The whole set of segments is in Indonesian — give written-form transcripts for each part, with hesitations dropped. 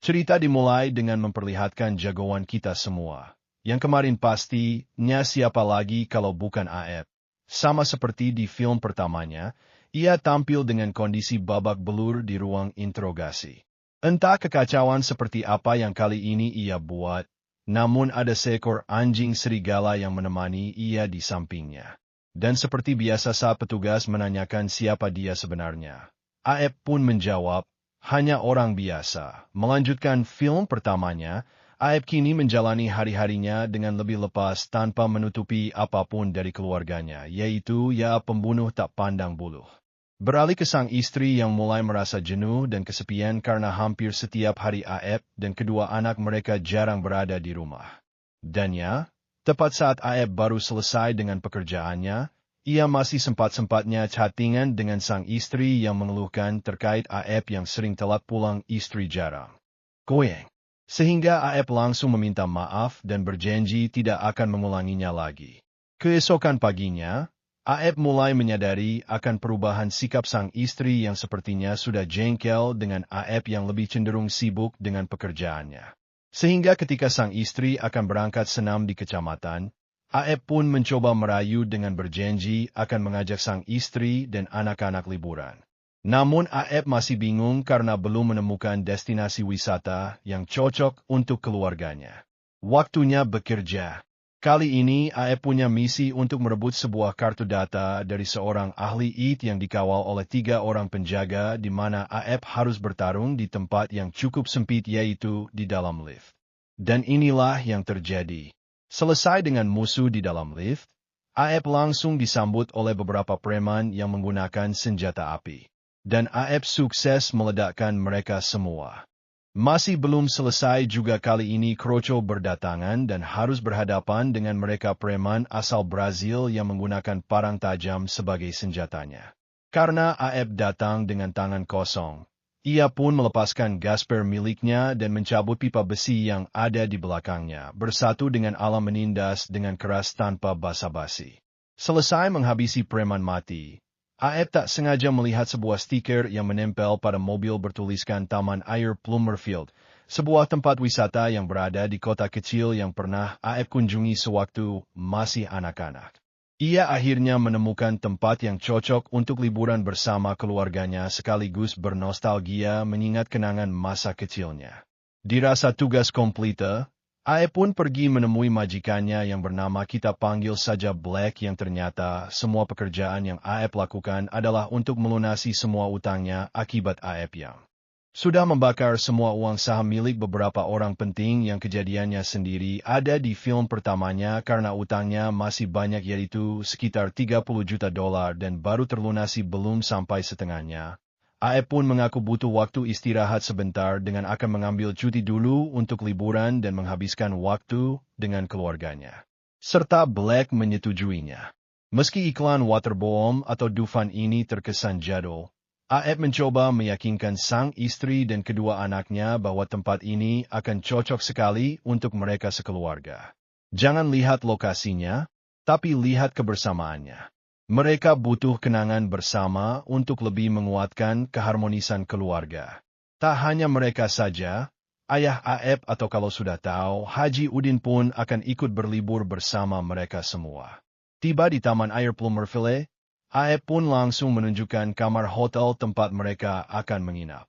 Cerita dimulai dengan memperlihatkan jagoan kita semua. Yang kemarin pastinya siapa lagi kalau bukan Aep. Sama seperti di film pertamanya, ia tampil dengan kondisi babak belur di ruang interogasi. Entah kekacauan seperti apa yang kali ini ia buat, namun ada seekor anjing serigala yang menemani ia di sampingnya. Dan seperti biasa saat petugas menanyakan siapa dia sebenarnya, Aep pun menjawab, hanya orang biasa. Melanjutkan film pertamanya, Aep kini menjalani hari-harinya dengan lebih lepas tanpa menutupi apapun dari keluarganya, yaitu pembunuh tak pandang bulu. Beralih ke sang istri yang mulai merasa jenuh dan kesepian karena hampir setiap hari Aep dan kedua anak mereka jarang berada di rumah. Dan tepat saat Aep baru selesai dengan pekerjaannya, ia masih sempat-sempatnya chattingan dengan sang istri yang mengeluhkan terkait Aep yang sering telat pulang istri jarang. Goyang. Sehingga Aep langsung meminta maaf dan berjanji tidak akan mengulanginya lagi. Keesokan paginya, Aep mulai menyadari akan perubahan sikap sang istri yang sepertinya sudah jengkel dengan Aep yang lebih cenderung sibuk dengan pekerjaannya. Sehingga ketika sang istri akan berangkat senam di kecamatan, Aep pun mencoba merayu dengan berjanji akan mengajak sang istri dan anak-anak liburan. Namun Aep masih bingung karena belum menemukan destinasi wisata yang cocok untuk keluarganya. Waktunya bekerja. Kali ini Aep punya misi untuk merebut sebuah kartu data dari seorang ahli IT yang dikawal oleh 3 orang penjaga di mana Aep harus bertarung di tempat yang cukup sempit yaitu di dalam lift. Dan inilah yang terjadi. Selesai dengan musuh di dalam lift, Aep langsung disambut oleh beberapa preman yang menggunakan senjata api. Dan Aep sukses meledakkan mereka semua. Masih belum selesai juga kali ini Kroco berdatangan dan harus berhadapan dengan mereka preman asal Brazil yang menggunakan parang tajam sebagai senjatanya. Karena Aep datang dengan tangan kosong, ia pun melepaskan gasper miliknya dan mencabut pipa besi yang ada di belakangnya, bersatu dengan alam menindas dengan keras tanpa basa-basi. Selesai menghabisi preman mati, Aep tak sengaja melihat sebuah stiker yang menempel pada mobil bertuliskan Taman Air Plummerfield, sebuah tempat wisata yang berada di kota kecil yang pernah Aep kunjungi sewaktu masih anak-anak. Ia akhirnya menemukan tempat yang cocok untuk liburan bersama keluarganya sekaligus bernostalgia mengingat kenangan masa kecilnya. Dirasa tugas komplite, Aep pun pergi menemui majikannya yang bernama kita panggil saja Black yang ternyata semua pekerjaan yang Aep lakukan adalah untuk melunasi semua utangnya akibat Aep yang sudah membakar semua uang saham milik beberapa orang penting yang kejadiannya sendiri ada di film pertamanya karena utangnya masih banyak yaitu sekitar $30 juta dan baru terlunasi belum sampai setengahnya. Aep pun mengaku butuh waktu istirahat sebentar dengan akan mengambil cuti dulu untuk liburan dan menghabiskan waktu dengan keluarganya. Serta Black menyetujuinya. Meski iklan Waterboom atau Dufan ini terkesan jadul, Aep mencoba meyakinkan sang istri dan kedua anaknya bahwa tempat ini akan cocok sekali untuk mereka sekeluarga. Jangan lihat lokasinya, tapi lihat kebersamaannya. Mereka butuh kenangan bersama untuk lebih menguatkan keharmonisan keluarga. Tak hanya mereka saja, ayah Aep atau kalau sudah tahu, Haji Udin pun akan ikut berlibur bersama mereka semua. Tiba di Taman Air Plummerfield, Aep pun langsung menunjukkan kamar hotel tempat mereka akan menginap.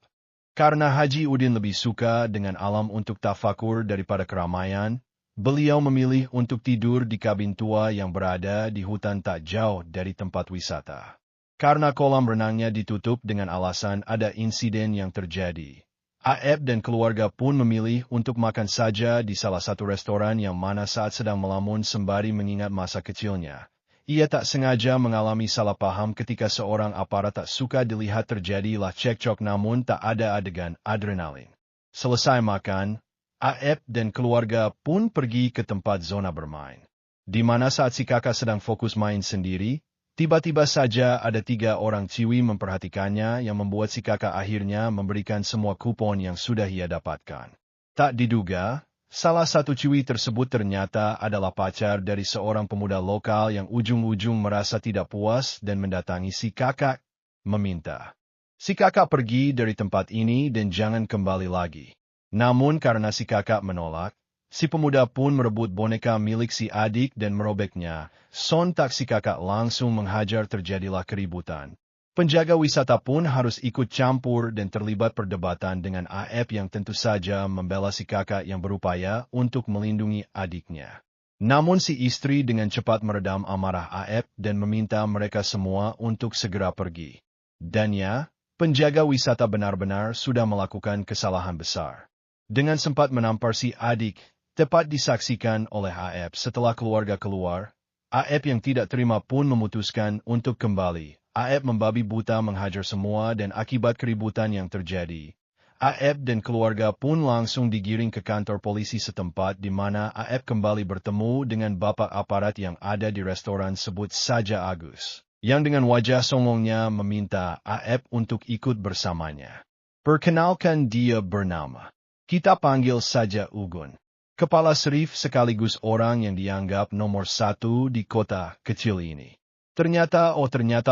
Karena Haji Udin lebih suka dengan alam untuk tafakur daripada keramaian, beliau memilih untuk tidur di kabin tua yang berada di hutan tak jauh dari tempat wisata. Karena kolam renangnya ditutup dengan alasan ada insiden yang terjadi, Aep dan keluarga pun memilih untuk makan saja di salah satu restoran yang mana saat sedang melamun sembari mengingat masa kecilnya. Ia tak sengaja mengalami salah paham ketika seorang aparat tak suka dilihat terjadilah cekcok namun tak ada adegan adrenalin. Selesai makan, Aep dan keluarga pun pergi ke tempat zona bermain. Di mana saat si kakak sedang fokus main sendiri, tiba-tiba saja ada 3 orang ciwi memperhatikannya yang membuat si kakak akhirnya memberikan semua kupon yang sudah ia dapatkan. Tak diduga, salah satu ciwi tersebut ternyata adalah pacar dari seorang pemuda lokal yang ujung-ujung merasa tidak puas dan mendatangi si kakak, meminta si kakak pergi dari tempat ini dan jangan kembali lagi. Namun karena si kakak menolak, si pemuda pun merebut boneka milik si adik dan merobeknya. Sontak si kakak langsung menghajar, terjadilah keributan. Penjaga wisata pun harus ikut campur dan terlibat perdebatan dengan AF yang tentu saja membela si kakak yang berupaya untuk melindungi adiknya. Namun si istri dengan cepat meredam amarah AF dan meminta mereka semua untuk segera pergi. Dan ya, penjaga wisata benar-benar sudah melakukan kesalahan besar. Dengan sempat menampar si adik, tepat disaksikan oleh AF setelah keluarga keluar, AF yang tidak terima pun memutuskan untuk kembali. AF membabi buta menghajar semua dan akibat keributan yang terjadi, AF dan keluarga pun langsung digiring ke kantor polisi setempat di mana AF kembali bertemu dengan bapak aparat yang ada di restoran, sebut saja Agus, yang dengan wajah songongnya meminta AF untuk ikut bersamanya. Perkenalkan, dia bernama, kita panggil saja Ugun. Kepala Serif sekaligus orang yang dianggap nomor 1 di kota kecil ini. Ternyata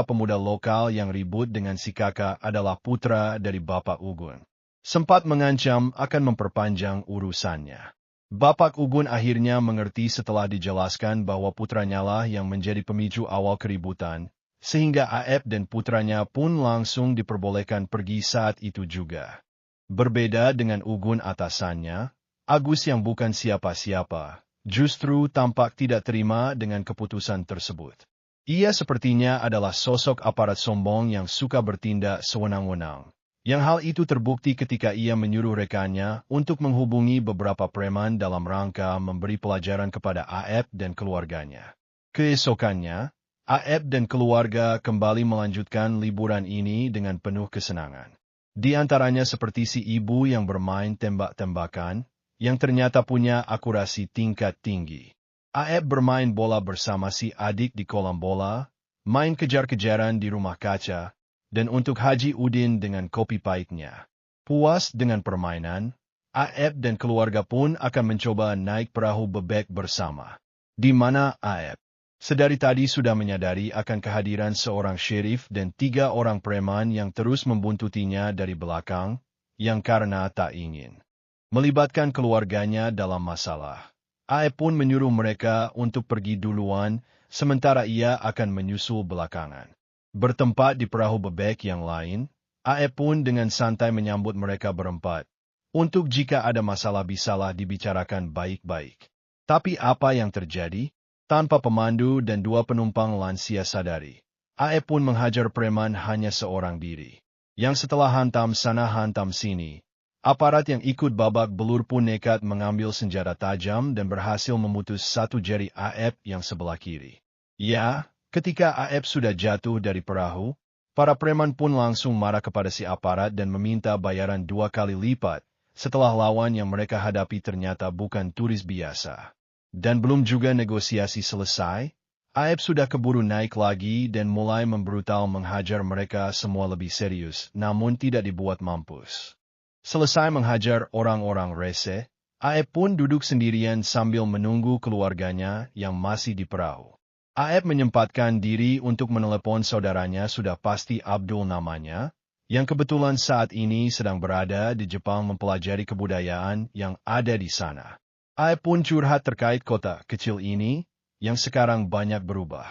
pemuda lokal yang ribut dengan si kakak adalah putra dari Bapak Ugun. Sempat mengancam akan memperpanjang urusannya. Bapak Ugun akhirnya mengerti setelah dijelaskan bahwa putranya lah yang menjadi pemicu awal keributan, sehingga AF dan putranya pun langsung diperbolehkan pergi saat itu juga. Berbeda dengan Ugun atasannya, Agus yang bukan siapa-siapa, justru tampak tidak terima dengan keputusan tersebut. Ia sepertinya adalah sosok aparat sombong yang suka bertindak sewenang-wenang. Yang hal itu terbukti ketika ia menyuruh rekannya untuk menghubungi beberapa preman dalam rangka memberi pelajaran kepada AF dan keluarganya. Keesokannya, AF dan keluarga kembali melanjutkan liburan ini dengan penuh kesenangan. Di antaranya seperti si ibu yang bermain tembak-tembakan, yang ternyata punya akurasi tingkat tinggi. AF bermain bola bersama si adik di kolam bola, main kejar-kejaran di rumah kaca, dan untuk Haji Udin dengan kopi pahitnya. Puas dengan permainan, AF dan keluarga pun akan mencoba naik perahu bebek bersama. Di mana AF sedari tadi sudah menyadari akan kehadiran seorang sheriff dan 3 orang preman yang terus membuntutinya dari belakang, yang karena tak ingin melibatkan keluarganya dalam masalah, AF pun menyuruh mereka untuk pergi duluan, sementara ia akan menyusul belakangan. Bertempat di perahu bebek yang lain, AF pun dengan santai menyambut mereka berempat. Untuk jika ada masalah bisalah dibicarakan baik-baik. Tapi apa yang terjadi? Tanpa pemandu dan 2 penumpang lansia sadari, AF pun menghajar preman hanya seorang diri. Yang setelah hantam sana hantam sini, aparat yang ikut babak belur pun nekat mengambil senjata tajam dan berhasil memutus 1 jari AF yang sebelah kiri. Ya, ketika AF sudah jatuh dari perahu, para preman pun langsung marah kepada si aparat dan meminta bayaran 2 kali lipat, setelah lawan yang mereka hadapi ternyata bukan turis biasa. Dan belum juga negosiasi selesai, AF sudah keburu naik lagi dan mulai membrutal menghajar mereka semua lebih serius, namun tidak dibuat mampus. Selesai menghajar orang-orang rese, AF pun duduk sendirian sambil menunggu keluarganya yang masih di perahu. AF menyempatkan diri untuk menelepon saudaranya, sudah pasti Abdul namanya, yang kebetulan saat ini sedang berada di Jepang mempelajari kebudayaan yang ada di sana. AF pun curhat terkait kota kecil ini, yang sekarang banyak berubah.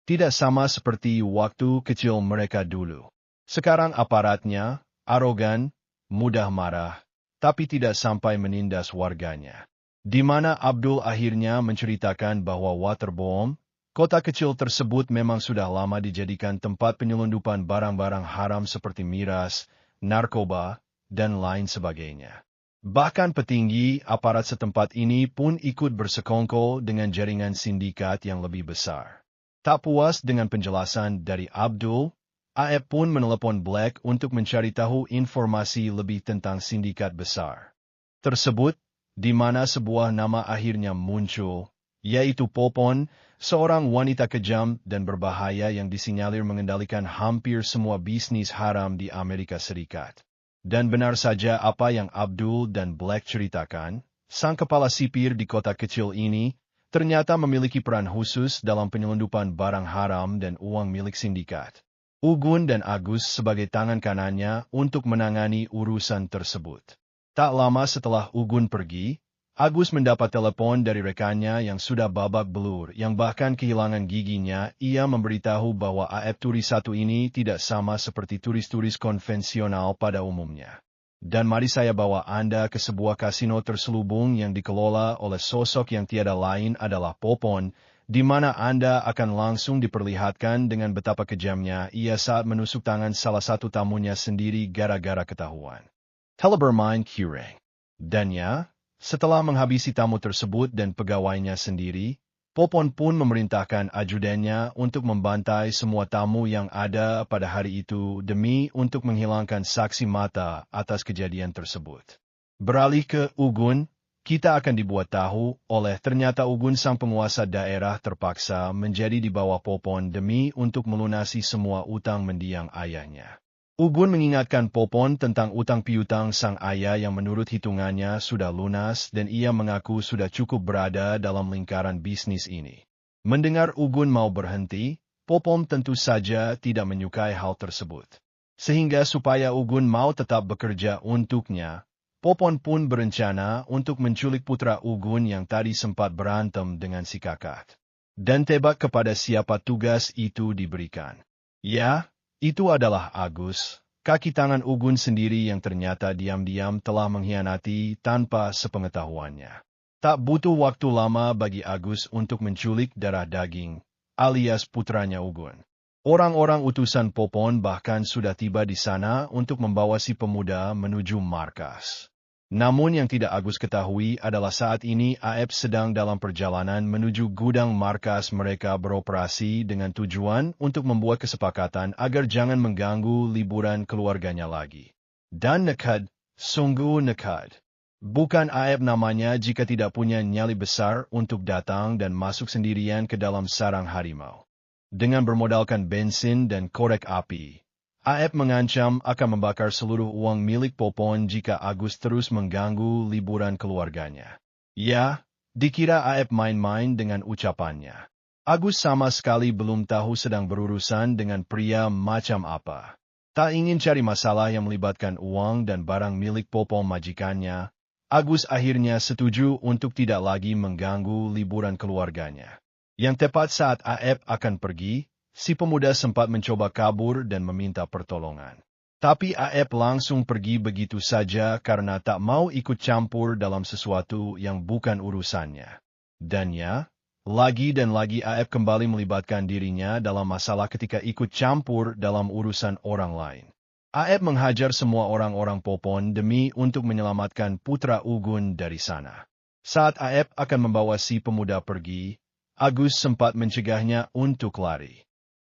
Tidak sama seperti waktu kecil mereka dulu. Sekarang aparatnya arogan, mudah marah, tapi tidak sampai menindas warganya. Di mana Abdul akhirnya menceritakan bahwa Waterbomb, kota kecil tersebut memang sudah lama dijadikan tempat penyelundupan barang-barang haram seperti miras, narkoba, dan lain sebagainya. Bahkan petinggi aparat setempat ini pun ikut bersekongkol dengan jaringan sindikat yang lebih besar. Tak puas dengan penjelasan dari Abdul, AF pun menelepon Black untuk mencari tahu informasi lebih tentang sindikat besar tersebut, di mana sebuah nama akhirnya muncul, yaitu Popon, seorang wanita kejam dan berbahaya yang disinyalir mengendalikan hampir semua bisnis haram di Amerika Serikat. Dan benar saja apa yang Abdul dan Black ceritakan, sang kepala sipir di kota kecil ini ternyata memiliki peran khusus dalam penyelundupan barang haram dan uang milik sindikat. Ugun dan Agus sebagai tangan kanannya untuk menangani urusan tersebut. Tak lama setelah Ugun pergi, Agus mendapat telepon dari rekannya yang sudah babak belur, yang bahkan kehilangan giginya. Ia memberitahu bahwa AF turis satu ini tidak sama seperti turis-turis konvensional pada umumnya. Dan mari saya bawa Anda ke sebuah kasino terselubung yang dikelola oleh sosok yang tiada lain adalah Popon, di mana Anda akan langsung diperlihatkan dengan betapa kejamnya ia saat menusuk tangan salah satu tamunya sendiri gara-gara ketahuan telah bermain curang. Dan ya, setelah menghabisi tamu tersebut dan pegawainya sendiri, Popon pun memerintahkan ajudannya untuk membantai semua tamu yang ada pada hari itu demi untuk menghilangkan saksi mata atas kejadian tersebut. Beralih ke Ugun, kita akan dibuat tahu oleh ternyata Ugun sang penguasa daerah terpaksa menjadi di bawah Popon demi untuk melunasi semua utang mendiang ayahnya. Ugun mengingatkan Popon tentang utang piutang sang ayah yang menurut hitungannya sudah lunas dan ia mengaku sudah cukup berada dalam lingkaran bisnis ini. Mendengar Ugun mau berhenti, Popon tentu saja tidak menyukai hal tersebut. Sehingga supaya Ugun mau tetap bekerja untuknya, Popon pun berencana untuk menculik putra Ugun yang tadi sempat berantem dengan si Kakat. Dan tebak kepada siapa tugas itu diberikan. Ya, itu adalah Agus, kaki tangan Ugun sendiri yang ternyata diam-diam telah mengkhianati tanpa sepengetahuannya. Tak butuh waktu lama bagi Agus untuk menculik darah daging, alias putranya Ugun. Orang-orang utusan Popon bahkan sudah tiba di sana untuk membawa si pemuda menuju markas. Namun yang tidak Agus ketahui adalah saat ini AF sedang dalam perjalanan menuju gudang markas mereka beroperasi dengan tujuan untuk membuat kesepakatan agar jangan mengganggu liburan keluarganya lagi. Dan nekad, sungguh nekad. Bukan AF namanya jika tidak punya nyali besar untuk datang dan masuk sendirian ke dalam sarang harimau. Dengan bermodalkan bensin dan korek api, AF mengancam akan membakar seluruh uang milik Popon jika Agus terus mengganggu liburan keluarganya. Ya, dikira AF main-main dengan ucapannya. Agus sama sekali belum tahu sedang berurusan dengan pria macam apa. Tak ingin cari masalah yang melibatkan uang dan barang milik Popon majikannya, Agus akhirnya setuju untuk tidak lagi mengganggu liburan keluarganya. Yang tepat saat AF akan pergi, si pemuda sempat mencoba kabur dan meminta pertolongan. Tapi AF langsung pergi begitu saja karena tak mau ikut campur dalam sesuatu yang bukan urusannya. Dan ya, lagi dan lagi AF kembali melibatkan dirinya dalam masalah ketika ikut campur dalam urusan orang lain. AF menghajar semua orang-orang Popon demi untuk menyelamatkan putra Ugun dari sana. Saat AF akan membawa si pemuda pergi, Agus sempat mencegahnya untuk lari.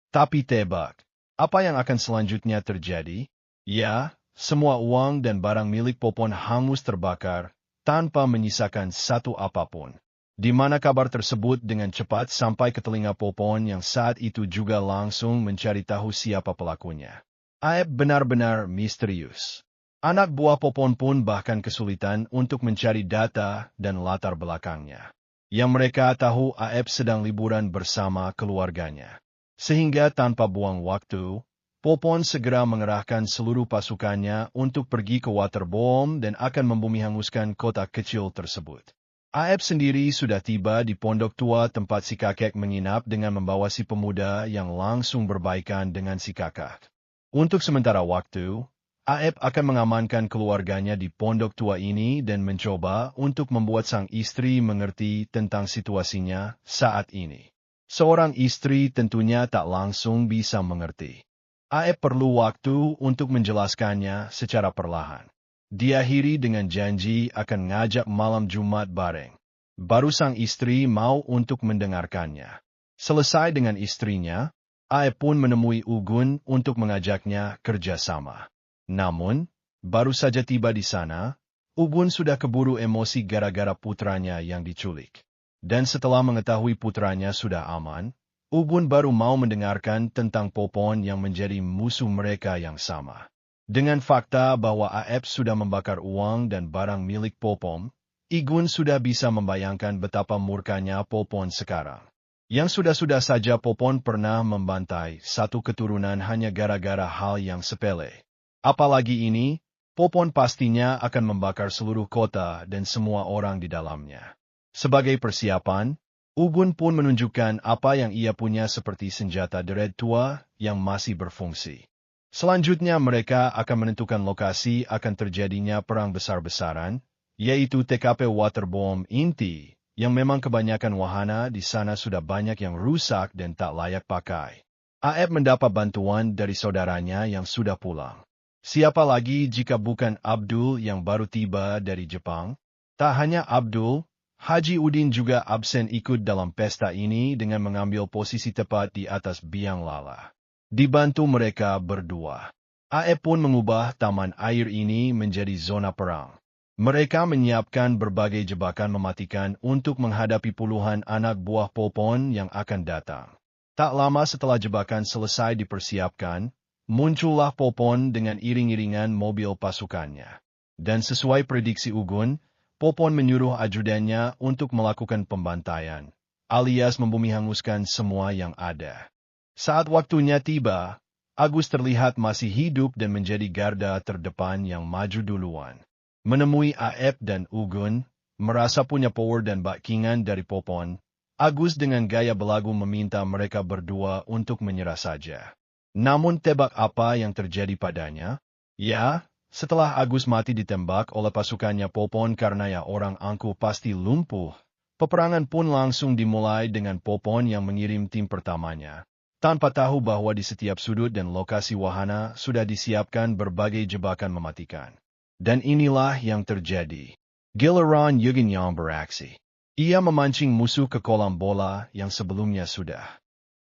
Tapi tebak, apa yang akan selanjutnya terjadi? Ya, semua uang dan barang milik Popon hangus terbakar, tanpa menyisakan satu apapun. Di mana kabar tersebut dengan cepat sampai ke telinga Popon yang saat itu juga langsung mencari tahu siapa pelakunya. AF benar-benar misterius. Anak buah Popon pun bahkan kesulitan untuk mencari data dan latar belakangnya. Yang mereka tahu AF sedang liburan bersama keluarganya. Sehingga tanpa buang waktu, Popon segera mengerahkan seluruh pasukannya untuk pergi ke Waterbom dan akan membumi hanguskan kota kecil tersebut. AF sendiri sudah tiba di pondok tua tempat si kakek menginap dengan membawa si pemuda yang langsung berbaikan dengan si kakak. Untuk sementara waktu, AF akan mengamankan keluarganya di pondok tua ini dan mencoba untuk membuat sang istri mengerti tentang situasinya saat ini. Seorang istri tentunya tak langsung bisa mengerti. AF perlu waktu untuk menjelaskannya secara perlahan. Diakhiri dengan janji akan ngajak malam Jumat bareng. Baru sang istri mau untuk mendengarkannya. Selesai dengan istrinya, AF pun menemui Ugun untuk mengajaknya kerjasama. Namun, baru saja tiba di sana, Ugun sudah keburu emosi gara-gara putranya yang diculik. Dan setelah mengetahui putranya sudah aman, Ugun baru mau mendengarkan tentang Popon yang menjadi musuh mereka yang sama. Dengan fakta bahwa AF sudah membakar uang dan barang milik Popon, Ugun sudah bisa membayangkan betapa murkanya Popon sekarang. Yang sudah-sudah saja Popon pernah membantai satu keturunan hanya gara-gara hal yang sepele. Apalagi ini, Popon pastinya akan membakar seluruh kota dan semua orang di dalamnya. Sebagai persiapan, Ugun pun menunjukkan apa yang ia punya seperti senjata deret tua yang masih berfungsi. Selanjutnya mereka akan menentukan lokasi akan terjadinya perang besar-besaran, yaitu TKP Waterbomb inti, yang memang kebanyakan wahana di sana sudah banyak yang rusak dan tak layak pakai. AF mendapat bantuan dari saudaranya yang sudah pulang. Siapa lagi jika bukan Abdul yang baru tiba dari Jepang? Tak hanya Abdul, Haji Udin juga absen ikut dalam pesta ini dengan mengambil posisi tepat di atas biang lala. Dibantu mereka berdua, AF pun mengubah taman air ini menjadi zona perang. Mereka menyiapkan berbagai jebakan mematikan untuk menghadapi puluhan anak buah Popon yang akan datang. Tak lama setelah jebakan selesai dipersiapkan, muncullah Popon dengan iring-iringan mobil pasukannya. Dan sesuai prediksi Ugun, Popon menyuruh ajudannya untuk melakukan pembantaian, alias membumi-hanguskan semua yang ada. Saat waktunya tiba, Agus terlihat masih hidup dan menjadi garda terdepan yang maju duluan. Menemui AF dan Ugun, merasa punya power dan backingan dari Popon, Agus dengan gaya belagu meminta mereka berdua untuk menyerah saja. Namun tebak apa yang terjadi padanya? Ya, setelah Agus mati ditembak oleh pasukannya Popon karena ya orang angkuh pasti lumpuh, peperangan pun langsung dimulai dengan Popon yang mengirim tim pertamanya, tanpa tahu bahwa di setiap sudut dan lokasi wahana sudah disiapkan berbagai jebakan mematikan. Dan inilah yang terjadi. Giliran Yugen yang beraksi. Ia memancing musuh ke kolam bola yang sebelumnya sudah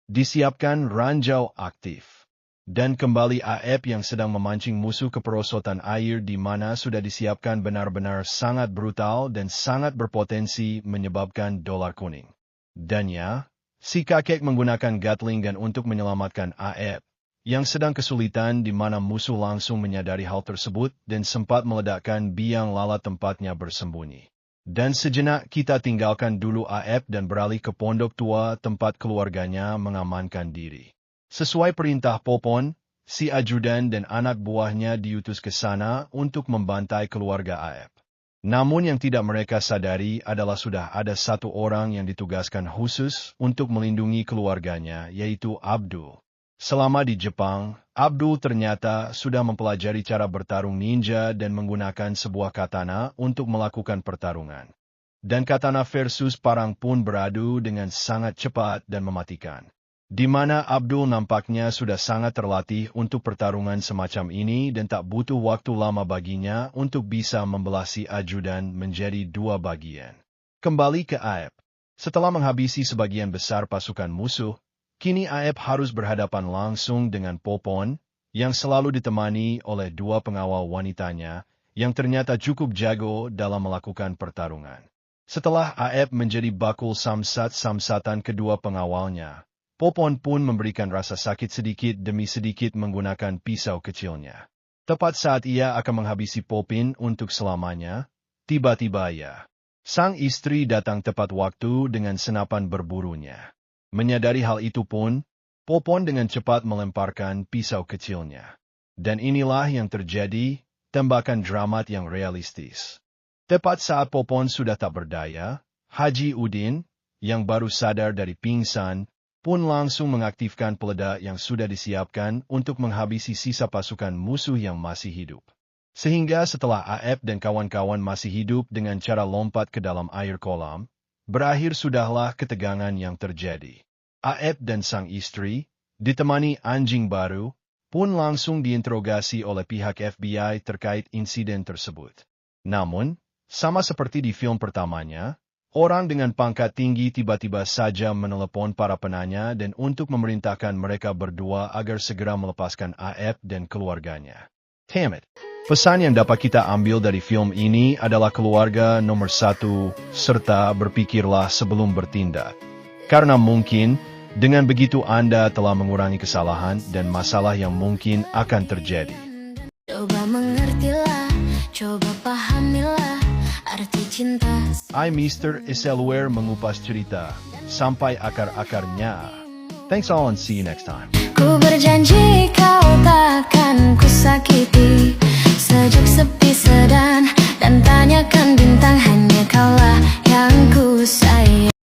disiapkan ranjau aktif. Dan kembali AF yang sedang memancing musuh ke perosotan air di mana sudah disiapkan benar-benar sangat brutal dan sangat berpotensi menyebabkan dolar kuning. Dan ya, si kakek menggunakan Gatling gun untuk menyelamatkan AF, yang sedang kesulitan di mana musuh langsung menyadari hal tersebut dan sempat meledakkan biang lala tempatnya bersembunyi. Dan sejenak kita tinggalkan dulu AF dan beralih ke pondok tua tempat keluarganya mengamankan diri. Sesuai perintah Popon, si ajudan dan anak buahnya diutus ke sana untuk membantai keluarga AF. Namun yang tidak mereka sadari adalah sudah ada satu orang yang ditugaskan khusus untuk melindungi keluarganya, yaitu Abdul. Selama di Jepang, Abdul ternyata sudah mempelajari cara bertarung ninja dan menggunakan sebuah katana untuk melakukan pertarungan. Dan katana versus parang pun beradu dengan sangat cepat dan mematikan. Di mana Abdul nampaknya sudah sangat terlatih untuk pertarungan semacam ini dan tak butuh waktu lama baginya untuk bisa membelah si ajudan menjadi dua bagian. Kembali ke AF. Setelah menghabisi sebagian besar pasukan musuh, kini AF harus berhadapan langsung dengan Popon, yang selalu ditemani oleh dua pengawal wanitanya, yang ternyata cukup jago dalam melakukan pertarungan. Setelah AF menjadi bakul samsat-samsatan kedua pengawalnya, Popon pun memberikan rasa sakit sedikit demi sedikit menggunakan pisau kecilnya. Tepat saat ia akan menghabisi Popin untuk selamanya, tiba-tiba sang istri datang tepat waktu dengan senapan berburunya. Menyadari hal itu pun, Popon dengan cepat melemparkan pisau kecilnya. Dan inilah yang terjadi, tembakan dramat yang realistis. Tepat saat Popon sudah tak berdaya, Haji Udin, yang baru sadar dari pingsan, pun langsung mengaktifkan peledak yang sudah disiapkan untuk menghabisi sisa pasukan musuh yang masih hidup. Sehingga setelah AF dan kawan-kawan masih hidup dengan cara lompat ke dalam air kolam, berakhir sudahlah ketegangan yang terjadi. AF dan sang istri, ditemani anjing baru, pun langsung diinterogasi oleh pihak FBI terkait insiden tersebut. Namun, sama seperti di film pertamanya, orang dengan pangkat tinggi tiba-tiba saja menelepon para penanya dan untuk memerintahkan mereka berdua agar segera melepaskan AF dan keluarganya. Damn it. Pesan yang dapat kita ambil dari film ini adalah keluarga nomor satu, serta berpikirlah sebelum bertindak. Karena mungkin, dengan begitu Anda telah mengurangi kesalahan dan masalah yang mungkin akan terjadi. Coba mengertilah, coba pahamilah arti cinta. I Mr. Iselware mengupas cerita sampai akar-akarnya. Thanks all and see you next time. Ku berjanji kau takkan ku sakiti sejak sedan dan tanyakan bintang